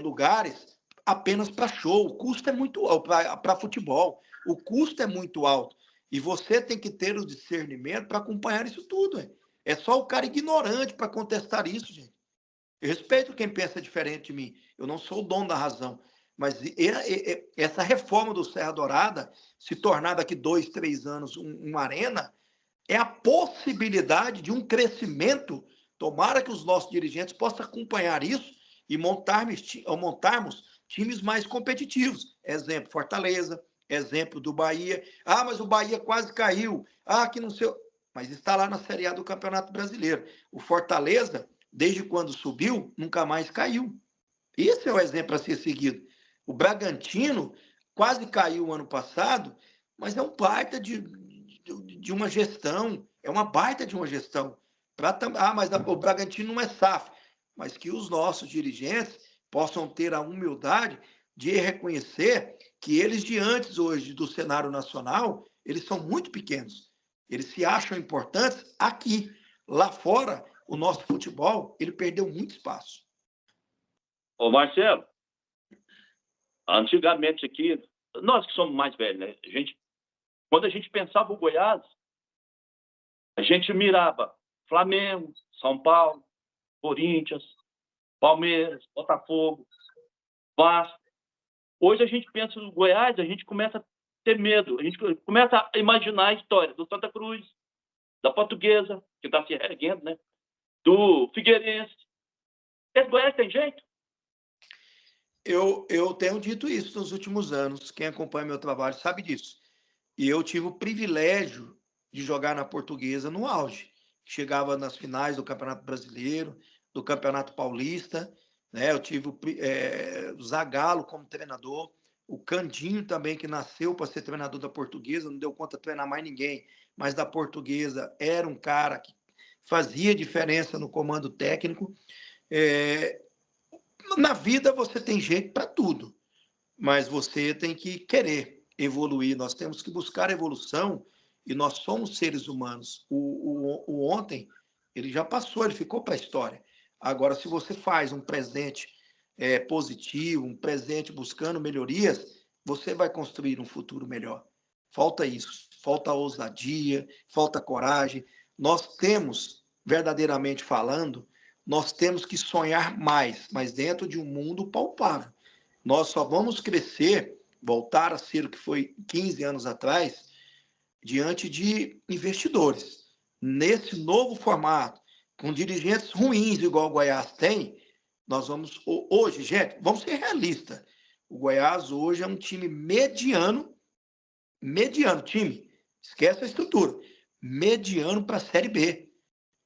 lugares apenas para show. O custo é muito alto, para futebol. O custo é muito alto. E você tem que ter o discernimento para acompanhar isso tudo. É só o cara ignorante para contestar isso, gente. Eu respeito quem pensa diferente de mim. Eu não sou o dono da razão. Mas essa reforma do Serra Dourada, se tornar daqui 2, 3 anos uma arena, é a possibilidade de um crescimento. Tomara que os nossos dirigentes possam acompanhar isso e montarmos times mais competitivos. Exemplo, Fortaleza, exemplo do Bahia. Mas o Bahia quase caiu. Que não sei. Mas está lá na Série A do Campeonato Brasileiro. O Fortaleza, desde quando subiu, nunca mais caiu. Esse é o exemplo a ser seguido. O Bragantino quase caiu ano passado, mas é um baita de uma gestão. É uma baita de uma gestão. Mas o Bragantino não é SAF. Mas que os nossos dirigentes possam ter a humildade de reconhecer que eles, diante hoje do cenário nacional, eles são muito pequenos. Eles se acham importantes aqui. Lá fora, o nosso futebol, ele perdeu muito espaço. Ô, Marcelo, antigamente aqui, nós que somos mais velhos, né? Quando a gente pensava o Goiás, a gente mirava Flamengo, São Paulo, Corinthians, Palmeiras, Botafogo, Vasco. Hoje a gente pensa no Goiás, a gente começa a ter medo, a gente começa a imaginar a história do Santa Cruz, da Portuguesa, que está se erguendo, né? Do Figueirense. Esse Goiás tem jeito? Eu tenho dito isso nos últimos anos. Quem acompanha meu trabalho sabe disso. E eu tive o privilégio de jogar na Portuguesa no auge. Chegava nas finais do Campeonato Brasileiro, do Campeonato Paulista, né? Eu tive o Zagallo como treinador, o Candinho também, que nasceu para ser treinador da Portuguesa, não deu conta de treinar mais ninguém, mas da Portuguesa era um cara que fazia diferença no comando técnico. Na vida você tem jeito para tudo, mas você tem que querer evoluir. Nós temos que buscar evolução e nós somos seres humanos. O ontem Ele já passou, ele ficou para a história. Agora, se você faz um presente positivo, um presente buscando melhorias, você vai construir um futuro melhor. Falta isso, falta ousadia, falta coragem. Nós temos, verdadeiramente falando, nós temos que sonhar mais, mas dentro de um mundo palpável. Nós só vamos crescer, voltar a ser o que foi 15 anos atrás, diante de investidores. Nesse novo formato, com dirigentes ruins, igual o Goiás tem, nós vamos... Hoje, gente, vamos ser realistas. O Goiás hoje é um time mediano time. Esquece a estrutura. Mediano para a Série B.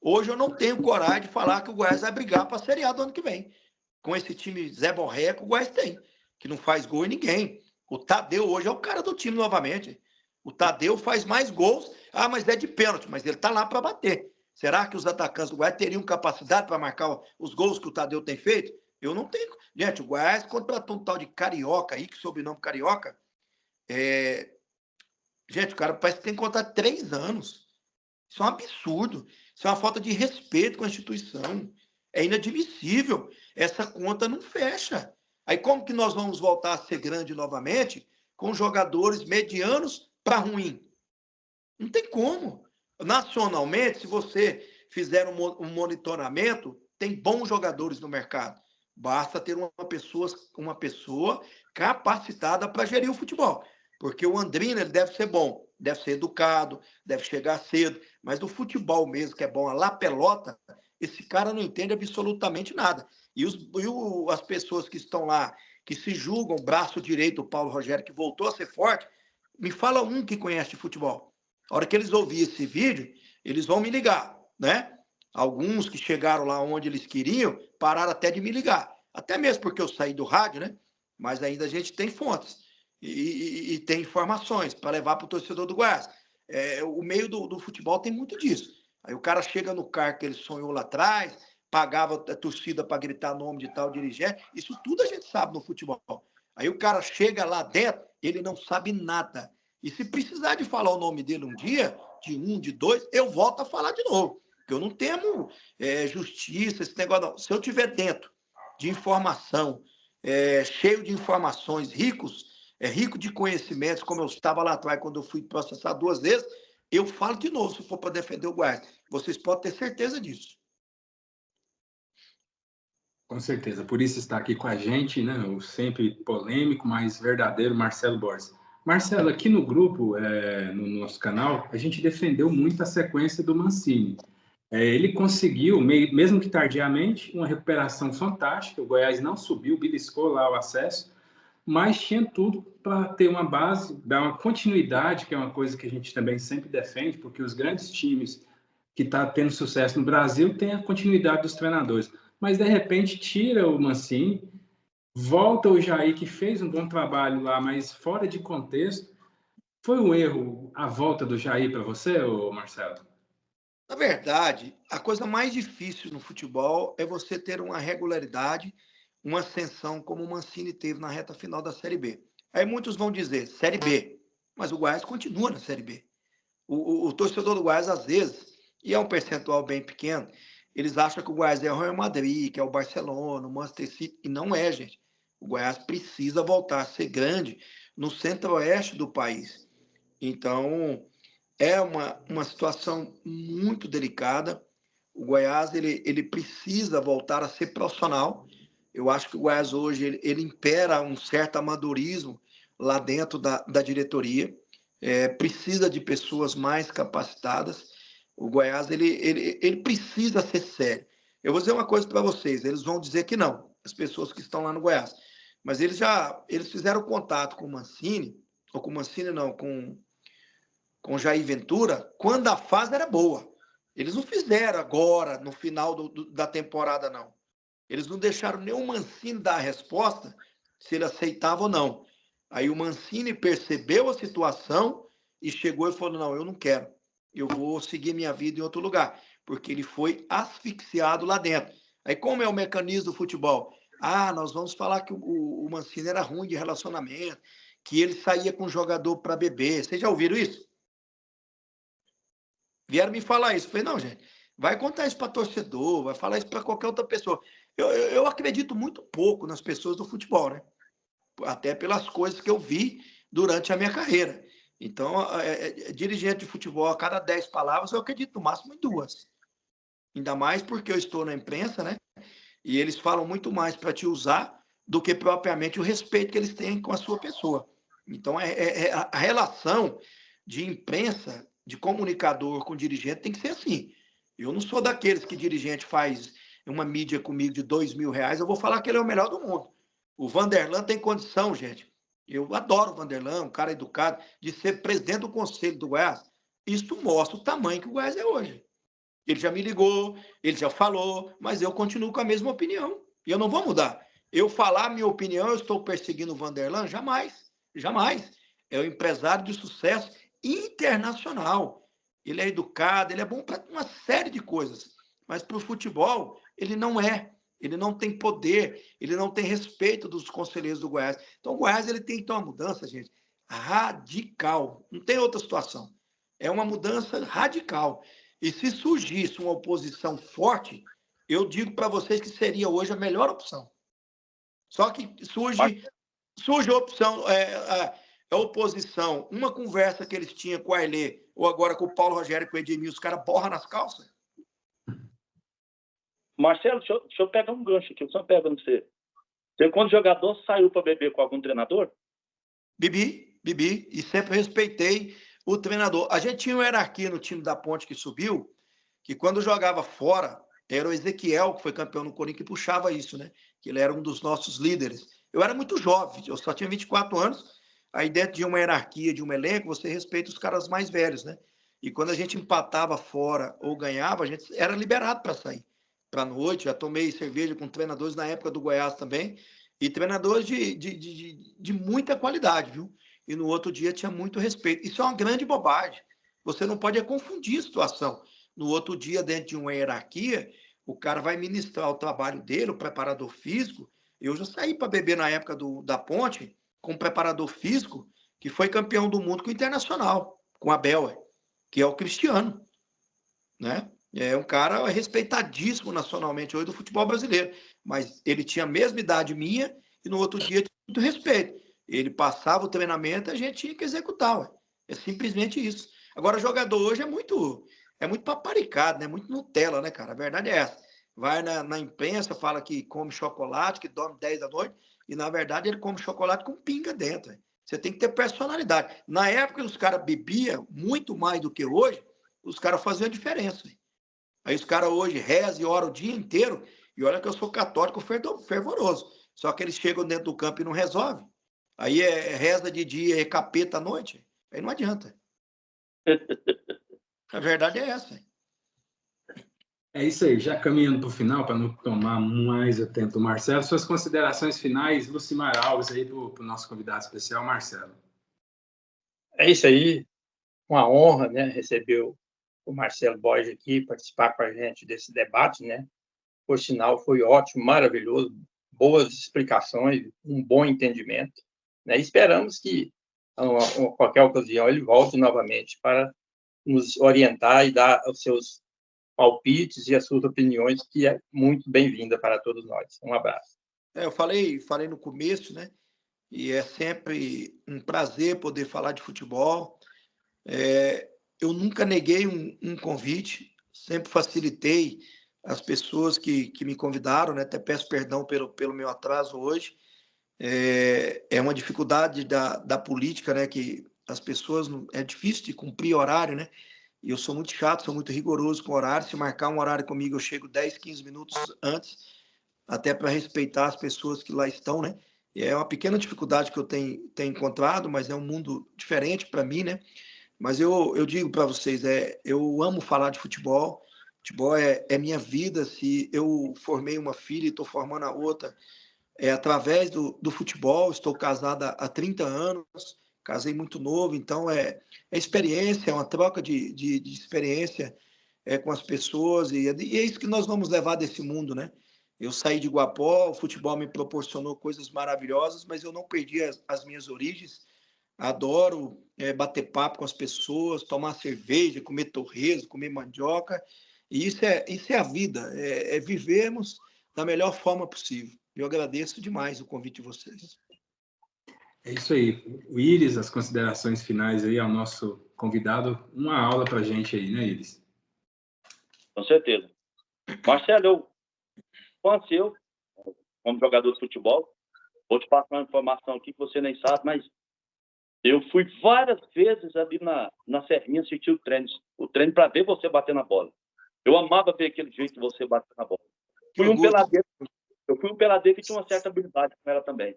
Hoje eu não tenho coragem de falar que o Goiás vai brigar para a Série A do ano que vem. Com esse time Zé Borré que o Goiás tem, que não faz gol em ninguém. O Tadeu hoje é o cara do time novamente. O Tadeu faz mais gols. Ah, mas é de pênalti, mas ele está lá para bater. Será que os atacantes do Goiás teriam capacidade para marcar os gols que o Tadeu tem feito? Eu não tenho. Gente, o Goiás contratou um tal de Carioca aí, que sobrenome Carioca. Gente, o cara parece que tem contrato de 3 anos. Isso é um absurdo. Isso é uma falta de respeito com a instituição. É inadmissível. Essa conta não fecha. Aí como que nós vamos voltar a ser grande novamente com jogadores medianos para ruim? Não tem como. Nacionalmente, se você fizer um monitoramento, tem bons jogadores no mercado. Basta ter uma pessoa capacitada para gerir o futebol. Porque o Andrina, ele deve ser bom, deve ser educado, deve chegar cedo, mas do futebol mesmo, que é bom, a lá pelota, esse cara não entende absolutamente nada. E as pessoas que estão lá, que se julgam braço direito do Paulo Rogério, que voltou a ser forte, me fala um que conhece de futebol. A hora que eles ouvirem esse vídeo, eles vão me ligar, né? Alguns que chegaram lá onde eles queriam, pararam até de me ligar. Até mesmo porque eu saí do rádio, né? Mas ainda a gente tem fontes e tem informações para levar para o torcedor do Goiás. O meio do futebol tem muito disso. Aí o cara chega no carro que ele sonhou lá atrás, pagava a torcida para gritar nome de tal dirigente. Isso tudo a gente sabe no futebol. Aí o cara chega lá dentro, ele não sabe nada. E se precisar de falar o nome dele um dia, de um, de dois, eu volto a falar de novo. Porque eu não temo justiça, esse negócio não. Se eu estiver dentro de informação, cheio de informações, rico de conhecimentos, como eu estava lá atrás quando eu fui processado 2 vezes, eu falo de novo se for para defender o Goiás. Vocês podem ter certeza disso. Com certeza. Por isso está aqui com a gente, né? O sempre polêmico, mas verdadeiro Marcelo Borges. Marcelo, aqui no grupo, no nosso canal, a gente defendeu muito a sequência do Mancini. Ele conseguiu, mesmo que tardiamente, uma recuperação fantástica. O Goiás não subiu, beliscou lá o acesso, mas tinha tudo para ter uma base, dar uma continuidade, que é uma coisa que a gente também sempre defende, porque os grandes times que estão tendo sucesso no Brasil têm a continuidade dos treinadores. Mas, de repente, tira o Mancini, volta o Jair, que fez um bom trabalho lá, mas fora de contexto. Foi um erro a volta do Jair para você, Marcelo? Na verdade, a coisa mais difícil no futebol é você ter uma regularidade, uma ascensão como o Mancini teve na reta final da Série B. Aí muitos vão dizer, Série B, mas o Goiás continua na Série B. O torcedor do Goiás, às vezes, e é um percentual bem pequeno, eles acham que o Goiás é o Real Madrid, que é o Barcelona, o Manchester City, e não é, gente. O Goiás precisa voltar a ser grande no centro-oeste do país. Então, é uma situação muito delicada. O Goiás ele precisa voltar a ser profissional. Eu acho que o Goiás hoje ele impera um certo amadorismo lá dentro da diretoria. Precisa de pessoas mais capacitadas. O Goiás ele precisa ser sério. Eu vou dizer uma coisa para vocês, eles vão dizer que não, as pessoas que estão lá no Goiás. Mas eles fizeram contato com o Mancini, ou com o Mancini não, com o Jair Ventura, quando a fase era boa. Eles não fizeram agora, no final da temporada, não. Eles não deixaram nem o Mancini dar a resposta se ele aceitava ou não. Aí o Mancini percebeu a situação e chegou e falou, não, eu não quero. Eu vou seguir minha vida em outro lugar. Porque ele foi asfixiado lá dentro. Aí como é o mecanismo do futebol? Nós vamos falar que o Mancini era ruim de relacionamento, que ele saía com o jogador para beber. Vocês já ouviram isso? Vieram me falar isso. Eu falei, não, gente, vai contar isso para torcedor, vai falar isso para qualquer outra pessoa. Eu acredito muito pouco nas pessoas do futebol, né? Até pelas coisas que eu vi durante a minha carreira. Então, dirigente de futebol, a cada 10 palavras, eu acredito no máximo em 2. Ainda mais porque eu estou na imprensa, né? E eles falam muito mais para te usar do que propriamente o respeito que eles têm com a sua pessoa. Então, a relação de imprensa, de comunicador com dirigente, tem que ser assim. Eu não sou daqueles que dirigente faz uma mídia comigo de R$2.000, eu vou falar que ele é o melhor do mundo. O Vanderlan tem condição, gente. Eu adoro o Vanderlan, um cara educado, de ser presidente do conselho do Goiás. Isso mostra o tamanho que o Goiás é hoje. Ele já me ligou, ele já falou, mas eu continuo com a mesma opinião. E eu não vou mudar. Eu falar minha opinião, eu estou perseguindo o Vanderlan? Jamais. Jamais. É um empresário de sucesso internacional. Ele é educado, ele é bom para uma série de coisas. Mas para o futebol, ele não é. Ele não tem poder, ele não tem respeito dos conselheiros do Goiás. Então, o Goiás ele tem que ter uma mudança, gente, radical. Não tem outra situação. É uma mudança radical. E se surgisse uma oposição forte, eu digo para vocês que seria hoje a melhor opção. Só que surge a opção, a oposição, uma conversa que eles tinham com o Ailê, ou agora com o Paulo Rogério e com o Edmilson, os caras borram nas calças. Marcelo, deixa eu pegar um gancho aqui, eu só pegando você. Você, quando jogador, saiu para beber com algum treinador? Bebi, e sempre respeitei o treinador. A gente tinha uma hierarquia no time da Ponte que subiu, que quando jogava fora, era o Ezequiel, que foi campeão no Corinthians, que puxava isso, né? Que ele era um dos nossos líderes. Eu era muito jovem, eu só tinha 24 anos, aí dentro de uma hierarquia, de um elenco, você respeita os caras mais velhos, né? E quando a gente empatava fora ou ganhava, a gente era liberado para sair para a noite. Já tomei cerveja com treinadores na época do Goiás também, e treinadores de muita qualidade, viu? E no outro dia tinha muito respeito. Isso é uma grande bobagem. Você não pode confundir a situação. No outro dia, dentro de uma hierarquia, o cara vai ministrar o trabalho dele, o preparador físico. Eu já saí para beber na época da Ponte com um preparador físico que foi campeão do mundo com o Internacional, com a Bel, que é o Cristiano, né? É um cara respeitadíssimo nacionalmente hoje do futebol brasileiro, mas ele tinha a mesma idade minha e no outro dia tinha muito respeito. Ele passava o treinamento e a gente tinha que executar, ué. É simplesmente isso. Agora, jogador hoje é muito paparicado, né? Muito Nutella, né, cara? A verdade é essa. Vai na imprensa, fala que come chocolate, que dorme 10 da noite, e na verdade ele come chocolate com pinga dentro. Ué. Você tem que ter personalidade. Na época, os caras bebiam muito mais do que hoje, os caras faziam a diferença. Ué. Aí os caras hoje rezam e oram o dia inteiro, e olha que eu sou católico fervoroso. Só que eles chegam dentro do campo e não resolvem. Aí reza de dia, capeta à noite. Aí não adianta. A verdade é essa. É isso aí, já caminhando para o final, para não tomar mais o tempo do Marcelo, suas considerações finais, Lucimar Alves, aí, para o nosso convidado especial, Marcelo. É isso aí, uma honra, né, receber o Marcelo Borges aqui, participar com a gente desse debate, né? Por sinal, foi ótimo, maravilhoso, boas explicações, um bom entendimento, né? Esperamos que, em qualquer ocasião, ele volte novamente para nos orientar e dar os seus palpites e as suas opiniões, que é muito bem-vinda para todos nós. Um abraço. Eu falei no começo, né? E é sempre um prazer poder falar de futebol. Eu nunca neguei um convite, sempre facilitei as pessoas que me convidaram, né? Até peço perdão pelo meu atraso hoje. É uma dificuldade da política, né? Que as pessoas... É difícil de cumprir horário, né? E eu sou muito chato, sou muito rigoroso com horário. Se marcar um horário comigo, eu chego 10, 15 minutos antes, até para respeitar as pessoas que lá estão, né? E é uma pequena dificuldade que eu tenho encontrado, mas é um mundo diferente para mim, né? Mas eu digo para vocês, eu amo falar de futebol. Futebol é minha vida. Se eu formei uma filha e estou formando a outra, através do futebol. Estou casada há 30 anos, casei muito novo, então é experiência, é uma troca de experiência com as pessoas, e é isso que nós vamos levar desse mundo, né? Eu saí de Guapó, o futebol me proporcionou coisas maravilhosas, mas eu não perdi as minhas origens. Adoro bater papo com as pessoas, tomar cerveja, comer torresmo, comer mandioca, E isso é a vida, é vivermos da melhor forma possível. Eu agradeço demais o convite de vocês. É isso aí. O Iris, as considerações finais aí ao nosso convidado, uma aula para a gente aí, né, Iris? Com certeza. Marcelo, eu, como jogador de futebol, vou te passar uma informação aqui que você nem sabe, mas eu fui várias vezes ali na Serrinha assistir o treino para ver você bater na bola. Eu amava ver aquele jeito de você bater na bola. Eu fui um peladeiro que tinha uma certa habilidade com ela também.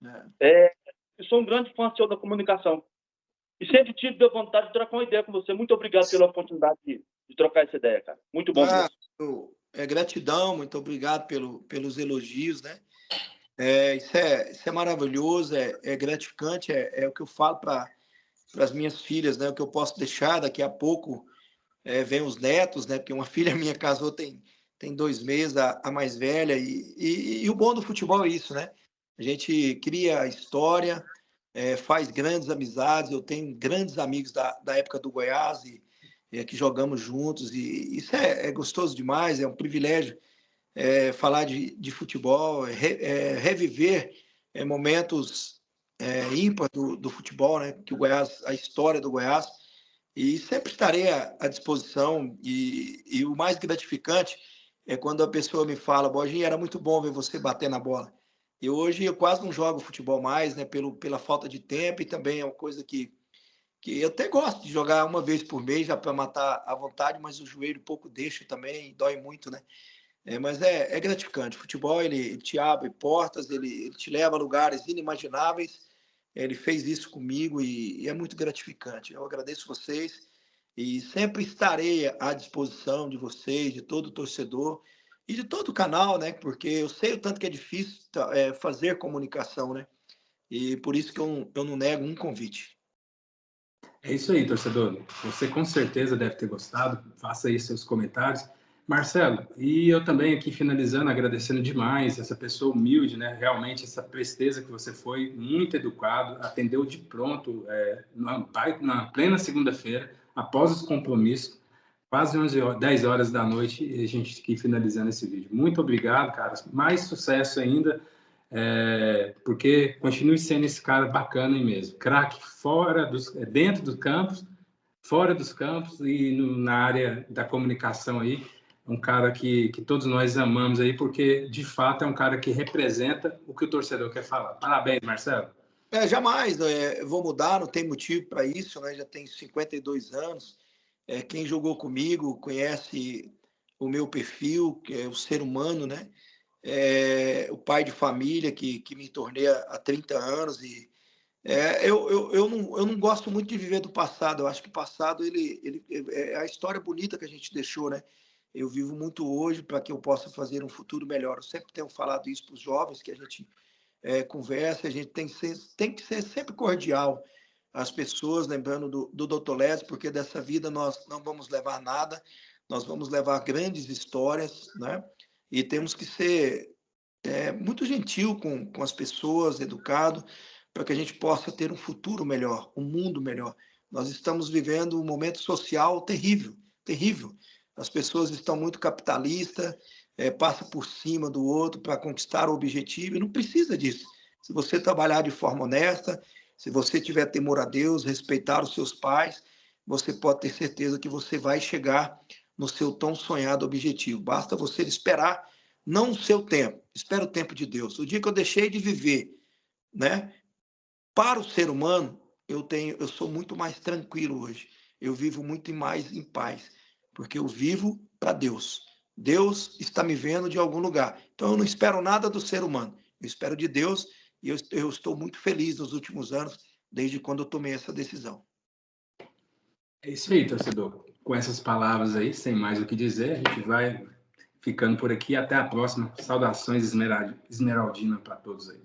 Eu sou um grande fã seu da comunicação. E sempre tive a vontade de trocar uma ideia com você. Muito obrigado pela oportunidade de trocar essa ideia, cara. Muito bom mesmo. Gratidão, muito obrigado pelos elogios, né? Isso é maravilhoso, é gratificante, é o que eu falo para as minhas filhas, né? O que eu posso deixar daqui a pouco vem os netos, né? Porque uma filha minha casou tem 2 meses, a mais velha, e o bom do futebol é isso, né? A gente cria história, faz grandes amizades, eu tenho grandes amigos da época do Goiás, que jogamos juntos, e isso é gostoso demais, é um privilégio falar de futebol, reviver momentos ímpares do futebol, né? Que o Goiás, a história do Goiás, e sempre estarei à disposição. E o mais gratificante é quando a pessoa me fala: Borginho, era muito bom ver você bater na bola. E hoje eu quase não jogo futebol mais, né? Pela falta de tempo, e também é uma coisa que eu até gosto de jogar uma vez por mês, já para matar à vontade, mas o joelho pouco deixa também, dói muito, né? Mas é gratificante. O futebol ele te abre portas, ele te leva a lugares inimagináveis. Ele fez isso comigo e é muito gratificante. Eu agradeço vocês e sempre estarei à disposição de vocês, de todo torcedor e de todo o canal, né? Porque eu sei o tanto que é difícil fazer comunicação, né? E por isso que eu não nego um convite. É isso aí, torcedor. Você com certeza deve ter gostado. Faça aí seus comentários. Marcelo, e eu também aqui finalizando, agradecendo demais essa pessoa humilde, né? Realmente essa presteza que você foi, muito educado, atendeu de pronto, na plena segunda-feira, após os compromissos, quase 10 horas da noite, e a gente aqui finalizando esse vídeo. Muito obrigado, cara. Mais sucesso ainda. Porque continue sendo esse cara bacana aí mesmo, craque dentro dos campos, fora dos campos e na área da comunicação aí, um cara que todos nós amamos aí, porque de fato é um cara que representa o que o torcedor quer falar. Parabéns, Marcelo. Jamais, vou mudar, não tem motivo para isso, né? Já tenho 52 anos. Quem jogou comigo conhece o meu perfil, que é o ser humano, né? O pai de família que me tornei há 30 anos. E eu não gosto muito de viver do passado. Eu acho que o passado ele é a história bonita que a gente deixou, né? Eu vivo muito hoje para que eu possa fazer um futuro melhor. Eu sempre tenho falado isso para os jovens, que a gente conversa, a gente tem que ser sempre cordial às pessoas, lembrando do Dr. Les, porque dessa vida nós não vamos levar nada, nós vamos levar grandes histórias, né? E temos que ser muito gentil com as pessoas, educado, para que a gente possa ter um futuro melhor, um mundo melhor. Nós estamos vivendo um momento social terrível, terrível. As pessoas estão muito capitalistas, passa por cima do outro para conquistar o objetivo, e não precisa disso. Se você trabalhar de forma honesta, se você tiver temor a Deus, respeitar os seus pais, você pode ter certeza que você vai chegar no seu tão sonhado objetivo. Basta você esperar, não o seu tempo, espera o tempo de Deus. O dia que eu deixei de viver, né, para o ser humano, eu sou muito mais tranquilo hoje. Eu vivo muito mais em paz, porque eu vivo para Deus. Deus está me vendo de algum lugar. Então eu não espero nada do ser humano. Eu espero de Deus e eu estou muito feliz nos últimos anos, desde quando eu tomei essa decisão. É isso aí, torcedor. Com essas palavras aí, sem mais o que dizer, a gente vai ficando por aqui. Até a próxima. Saudações esmeraldina para todos aí.